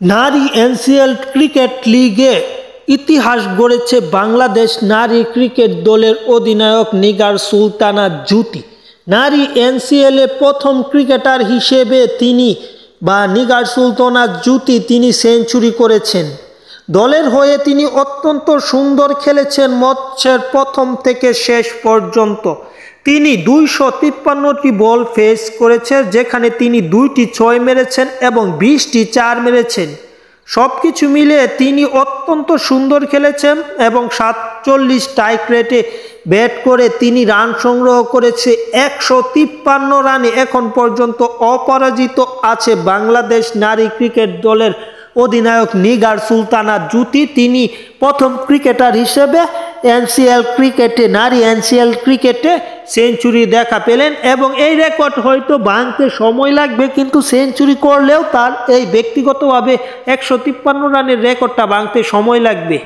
নারী NCL cricket লিগে ইতিহাস গড়েছে বাংলাদেশ নারী ক্রিকেট দলের অধিনায়ক নিগার সুলতানা জ্যোতি। নারী এনসিএলে প্রথম ক্রিকেটার হিসেবে নিগার সুলতানা জ্যোতি তিনি সেঞ্চুরি করেছেন। দলের হয়ে তিনি অত্যন্ত সুন্দর খেলেছেন ম্যাচের প্রথম থেকে শেষ পর্যন্ত। তিনি 253টি বল ফেস করেছেন, যেখানে তিনি 2টি 6 মেরেছেন এবং 20টি 4 মেরেছেন। সব কিছু মিলিয়ে তিনি অত্যন্ত সুন্দর খেলেছেন এবং 47 স্ট্রাইক রেটে ব্যাট করে তিনি রান সংগ্রহ করেছে 153 রানে। এখন পর্যন্ত অপরাজিত আছে বাংলাদেশ নারী ক্রিকেট দলের অধিনায়ক নিগার সুলতানা জ্যোতি। তিনি প্রথম ক্রিকেটার হিসেবে নারী এনসিএল ক্রিকেটে সেঞ্চুরি দেখা পেলেন এবং এই রেকর্ড হয়তো ভাঙতে সময় লাগবে, কিন্তু সেঞ্চুরি করলেও তার এই ব্যক্তিগতভাবে 153 রানের রেকর্ডটা ভাঙতে সময় লাগবে।